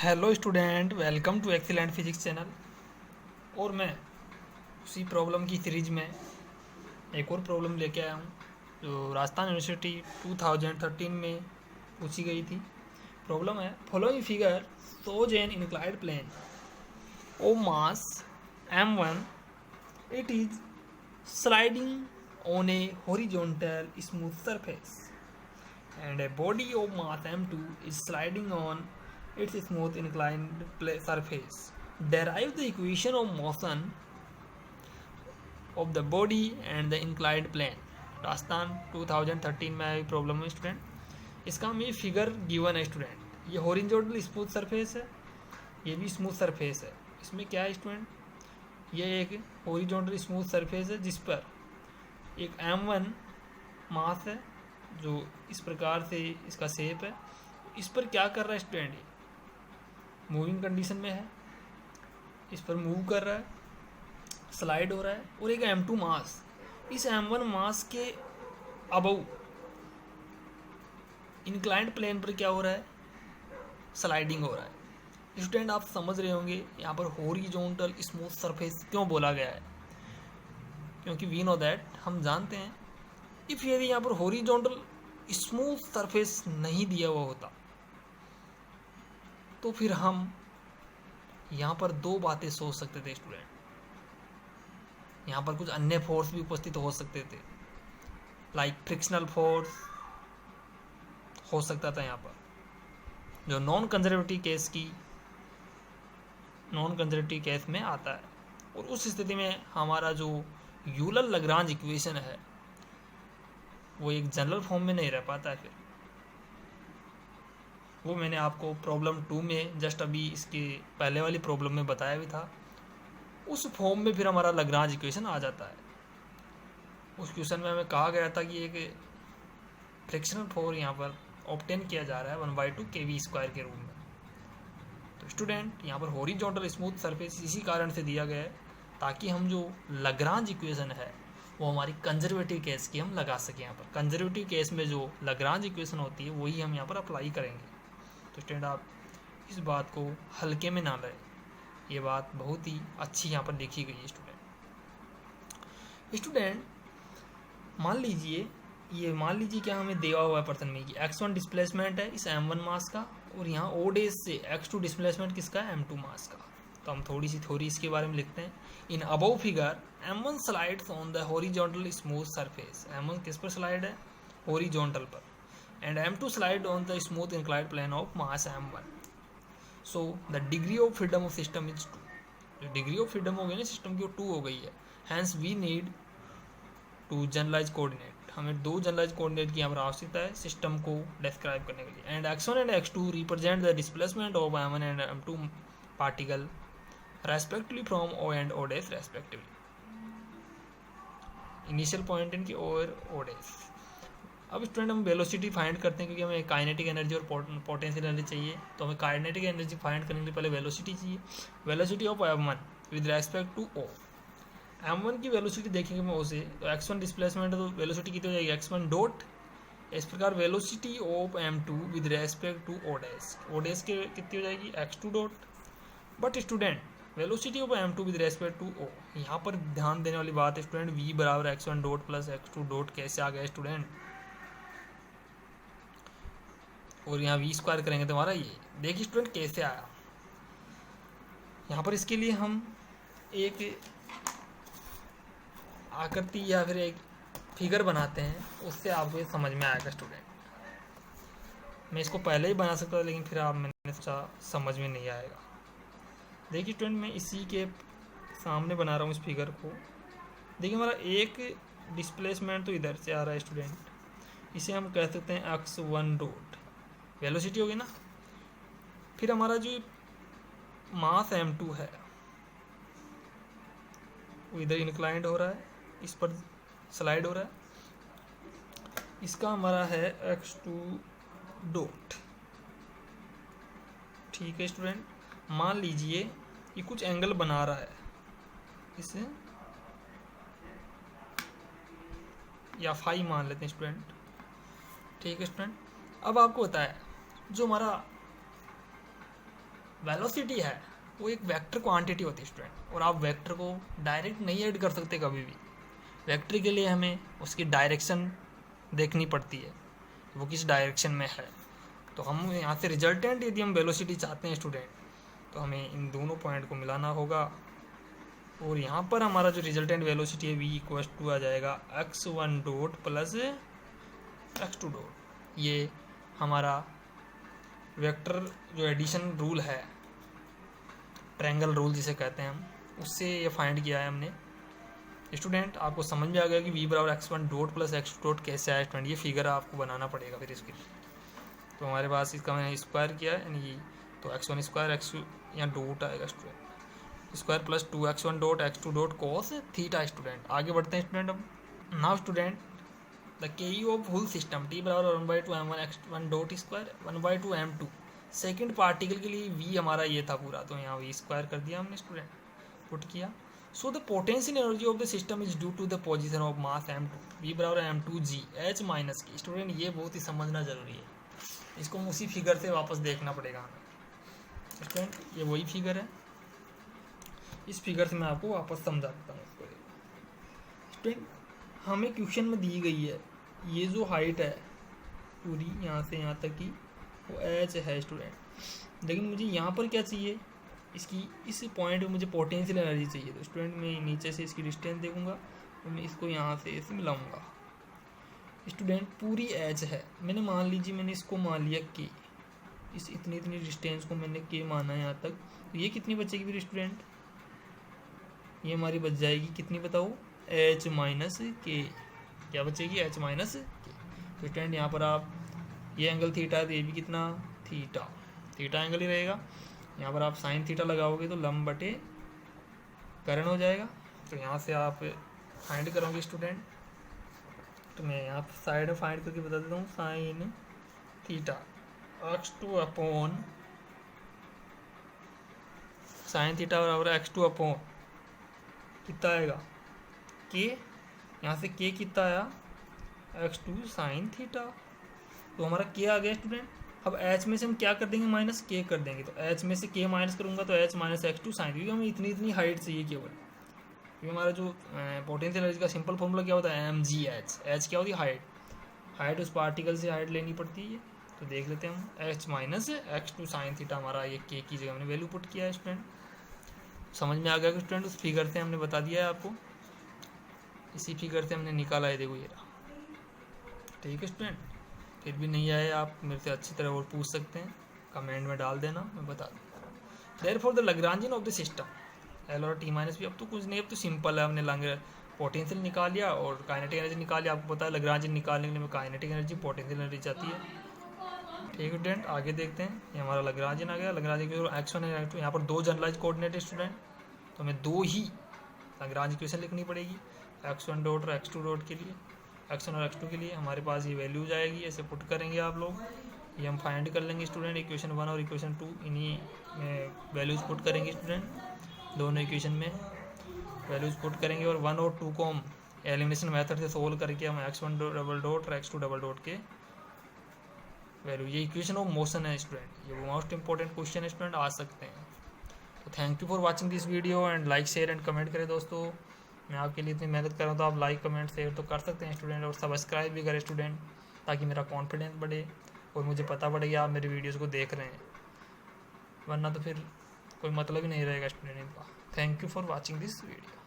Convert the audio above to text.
Hello student, welcome to excellent physics channel. और मैं उसी प्रॉब्लम की सीरीज में एक और प्रॉब्लम लेके आया हूँ जो राजस्थान यूनिवर्सिटी 2013 में पूछी गई थी। प्रॉब्लम है, following figure shows an inclined plane of mass m1, it is sliding on a horizontal smooth surface and a body of mass m2 is sliding on its smooth inclined surface. Derive the equation of motion of the body and the inclined plane. Rajasthan 2013 में आई problem है student. इसका हम ये figure given है student. ये horizontal smooth surface है, ये भी स्मूथ सरफेस है। इसमें क्या है स्टूडेंट, ये एक हॉरिजॉन्टल स्मूथ सरफेस है जिस पर एक m1 मास है जो इस प्रकार से इसका शेप है। इस पर क्या कर रहा है स्टूडेंट, मूविंग कंडीशन में है, इस पर मूव कर रहा है, स्लाइड हो रहा है। और एक m2 मास, इस m1 मास के अबव इंक्लाइंड प्लेन पर क्या हो रहा है, स्लाइडिंग हो रहा है। स्टूडेंट आप समझ रहे होंगे यहाँ पर हॉरिजॉन्टल स्मूथ सरफेस क्यों बोला गया है, क्योंकि वी नो दैट, हम जानते हैं इफ यदि यहाँ पर हॉरिजॉन्टल स्मूथ सरफेस नहीं दिया हुआ होता तो फिर हम यहाँ पर दो बातें सोच सकते थे स्टूडेंट। यहाँ पर कुछ अन्य फोर्स भी उपस्थित हो सकते थे, लाइक फ्रिक्शनल फोर्स हो सकता था यहाँ पर, जो नॉन कंजर्वेटिव केस में आता है। और उस स्थिति में हमारा जो यूलर लग्रांज इक्वेशन है वो एक जनरल फॉर्म में नहीं रह पाता है। फिर वो मैंने आपको प्रॉब्लम 2 में जस्ट अभी इसके पहले वाली प्रॉब्लम में बताया भी था। उस फॉर्म में फिर हमारा लग्रांज इक्वेशन आ जाता है। उस क्वेश्चन में हमें कहा गया था कि एक फ्रिक्शनल फोर्स यहाँ पर ऑब्टेन किया जा रहा है 1/2 kv² के रूप में। तो स्टूडेंट यहाँ पर हॉरिजॉन्टल स्मूथ सरफेस इसी कारण से दिया गया है ताकि हम जो लग्रांज इक्वेशन है वो हमारी कंजर्वेटिव केस की हम लगा सकें। यहाँ पर कंजर्वेटिव केस में जो लग्रांज इक्वेशन होती है वही हम यहाँ पर अप्लाई करेंगे। तो स्टूडेंट आप इस बात को हल्के में ना लें, ये बात बहुत ही अच्छी यहाँ पर लिखी गई है स्टूडेंट। मान लीजिए क्या हमें दिया हुआ है प्रश्न में कि x1 डिस्प्लेसमेंट है इस m1 मास का, और यहाँ ओ डेज से x2 डिस्प्लेसमेंट किसका है, m2 मास का। तो हम थोड़ी सी थ्योरी इसके बारे में लिखते हैं। In above figure m1 slides on the horizontal smooth surface. m1 किस पर स्लाइड है, हॉरिजॉन्टल पर, and m2 slide on the smooth inclined plane of mass m1। So the degree of freedom of system is 2। जो degree of freedom हो गई ना system की, वो 2 हो गई है। Hence we need to generalize coordinate. हमें दो जनरलाइज कोऑर्डिनेट की यहाँ पर आवश्यकता है सिस्टम को डिस्क्राइब करने के लिए। And x1 and x2 represent the displacement of m1 and m2 particle respectively from o and o dash respectively. Initial point इनकी o और o डैश। अब स्टूडेंट हम वेलोसिटी फाइंड करते हैं क्योंकि हमें काइनेटिक एनर्जी और पोटेंशियल एनर्जी चाहिए। तो हमें काइनेटिक एनर्जी फाइंड करने के लिए पहले वेलोसिटी चाहिए। Velocity of m1 with respect to o। m1 की वेलोसिटी देखेंगे मैं o से, तो x1 डिस्प्लेसमेंट है तो वेलोसिटी कितनी हो जाएगी, x1 डॉट। इस प्रकार velocity of m2 with respect to o dash के कितनी हो जाएगी, x2 dot. But student velocity of m2 with respect to o, यहाँ पर ध्यान देने वाली बात है स्टूडेंट, v बराबर x1 dot plus x2 dot कैसे आ गया स्टूडेंट, और यहाँ v² करेंगे तो हमारा ये देखिए स्टूडेंट कैसे आया। यहाँ पर इसके लिए हम एक आकृति या फिर एक फिगर बनाते हैं, उससे आपको ये समझ में आएगा स्टूडेंट। मैं इसको पहले ही बना सकता था लेकिन फिर आप मैंने सोचा समझ में नहीं आएगा। देखिए स्टूडेंट मैं इसी के सामने बना रहा हूँ इस फिगर को। देखिए हमारा एक डिस्प्लेसमेंट तो इधर से आ रहा है स्टूडेंट, इसे हम कह सकते हैं x1 डॉट, वेलोसिटी होगी ना। फिर हमारा जो मास m2 है वो इधर इंक्लाइंड हो रहा है, इस पर स्लाइड हो रहा है, इसका हमारा है x2 डॉट। ठीक है स्टूडेंट, मान लीजिए ये कुछ एंगल बना रहा है, इसे या फाई मान लेते हैं स्टूडेंट। ठीक है स्टूडेंट, अब आपको बताया जो हमारा वेलोसिटी है वो एक वेक्टर क्वांटिटी होती है स्टूडेंट, और आप वेक्टर को डायरेक्ट नहीं ऐड कर सकते कभी भी। वेक्टर के लिए हमें उसकी डायरेक्शन देखनी पड़ती है, वो किस डायरेक्शन में है। तो हम यहाँ से रिजल्टेंट यदि हम वेलोसिटी चाहते हैं स्टूडेंट, तो हमें इन दोनों पॉइंट को मिलाना होगा, और यहाँ पर हमारा जो रिजल्टेंट वेलोसिटी है v इक्वल टू आ जाएगा x1 dot plus x2 dot. ये हमारा वेक्टर जो एडिशन रूल है, ट्रायंगल रूल जिसे कहते हैं हम, उससे ये फाइंड किया है हमने। स्टूडेंट आपको समझ में आ गया कि v बराबर x1 dot plus x2 dot कैसे आया स्टूडेंट। ये फिगर आपको बनाना पड़ेगा फिर इसके लिए। तो हमारे पास इसका मैंने स्क्वायर किया है, यानी तो x1 स्क्वायर x2 यहाँ डॉट आएगा student, square plus 2x1 dot x2 dot cos theta. Student आगे बढ़ते हैं स्टूडेंट। अब नाउ स्टूडेंट द के ऑफ होल सिस्टम t बराबर 1/2 m1 x1 dot square 1/2 m2। Second particle के लिए v हमारा ये था पूरा, तो यहाँ v स्क्वायर कर दिया हमने स्टूडेंट, पुट किया। So the potential energy of the system is due to the position of mass m2 v बराबर m2g h माइनस के। स्टूडेंट ये बहुत ही समझना जरूरी है, इसको उसी फिगर से वापस देखना पड़ेगा हमें। स्टूडेंट ये वही फिगर है, इस फिगर से मैं आपको वापस समझा देता हूँ इसको। स्टूडेंट हमें क्वेश्चन में दी गई है ये जो हाइट है पूरी यहाँ से यहाँ तक की वो h है स्टूडेंट, लेकिन मुझे यहाँ पर क्या चाहिए, इसकी इस पॉइंट पे मुझे पोटेंशियल एनर्जी चाहिए। तो स्टूडेंट मैं नीचे से इसकी डिस्टेंस देखूंगा और मैं इसको यहाँ से ऐसे मिलाऊंगा। स्टूडेंट पूरी h है, मैंने मान लीजिए मैंने इसको मान लिया k, इस इतनी इतनी डिस्टेंस को मैंने k माना यहाँ तक। तो ये कितनी बचेगी फिर स्टूडेंट, ये हमारी बच जाएगी कितनी बताओ, h माइनस के। क्या बचेगी, h माइनस के। तो स्टूडेंट यहाँ पर आप ये एंगल थीटा है तो ये भी कितना थीटा, थीटा एंगल ही रहेगा। यहाँ पर आप साइन थीटा लगाओगे तो लंब बटे करण हो जाएगा। तो यहाँ से आप फाइंड करोगे स्टूडेंट, तो मैं यहाँ साइड में फाइंड करके बता देता हूँ। Sine theta x2 upon sine theta बराबर x2 अपॉन कितना आएगा k, यहाँ से k कितना आया x2 साइन थीटा। तो हमारा k आ गया स्टूडेंट। अब h में से हम क्या कर देंगे, माइनस k कर देंगे। तो h में से k माइनस करूँगा तो h माइनस x2 साइन, क्योंकि हमें इतनी इतनी हाइट चाहिए केवल। क्योंकि हमारा जो पोटेंशियल एनर्जी का सिंपल फॉर्मूला क्या होता है, mgh। h क्या होती है, हाइट। हाइट उस पार्टिकल से हाइट लेनी पड़ती है। तो देख लेते हैं हम, h minus x2 sine theta हमारा ये k की जगह हमने वैल्यू पुट किया है स्टूडेंट। समझ में आ गया कि स्टूडेंट उस फिगर से हमने बता दिया है आपको, इसी फिगर से हमने निकाला है, देखो ये रहा। ठीक है स्टूडेंट, फिर भी नहीं आए आप मेरे से अच्छी तरह और पूछ सकते हैं, कमेंट में डाल देना, मैं बता दूँगा। Therefore the Lagrangian of the system L और टी माइनस भी। अब तो कुछ नहीं, अब तो सिंपल है, हमने पोटेंशियल निकाल लिया और काइनेटिक एनर्जी निकाल लिया। आपको पता है लैग्रांजियन निकालने के लिए काइनेटिक एनर्जी पोटेंशियल एनर्जी चाहती है। ठीक है स्टूडेंट, आगे देखते हैं। ये हमारा लैग्रांजियन आ गया। लैग्रांजियन के x1 और x2, यहाँ पर दो जनरलाइज कोऑर्डिनेट है स्टूडेंट, तो हमें दो ही लैग्रांज इक्वेशन लिखनी पड़ेगी x1 डॉट और x2 डॉट के लिए। x1 और x2 के लिए हमारे पास ये वैल्यूज आएगी, ऐसे पुट करेंगे आप लोग, ये हम फाइंड कर लेंगे स्टूडेंट। इक्वेशन 1 और इक्वेशन 2 इन्हीं में वैल्यूज पुट करेंगे स्टूडेंट, दोनों इक्वेशन में वैल्यूज पुट करेंगे। और 1 और 2 को हम एलिमिनेशन मेथड से सोल्व करके हम x1 डबल डॉट और x2 डबल डॉट के वैल्यू, ये इक्वेशन ऑफ मोशन है स्टूडेंट, ये मोस्ट इंपॉर्टेंट क्वेश्चन है स्टूडेंट, आ सकते हैं। तो thank you for watching this video and like share and comment करें दोस्तों। मैं आपके लिए इतनी मेहनत कर रहा हूँ तो आप लाइक कमेंट शेयर तो कर सकते हैं स्टूडेंट, और सब्सक्राइब भी करें स्टूडेंट, ताकि मेरा कॉन्फिडेंस बढ़े और मुझे पता पड़े कि आप मेरे वीडियोज़ को देख रहे हैं, वरना तो फिर कोई मतलब ही नहीं रहेगा स्टूडेंट इनका। Thank you for watching this video.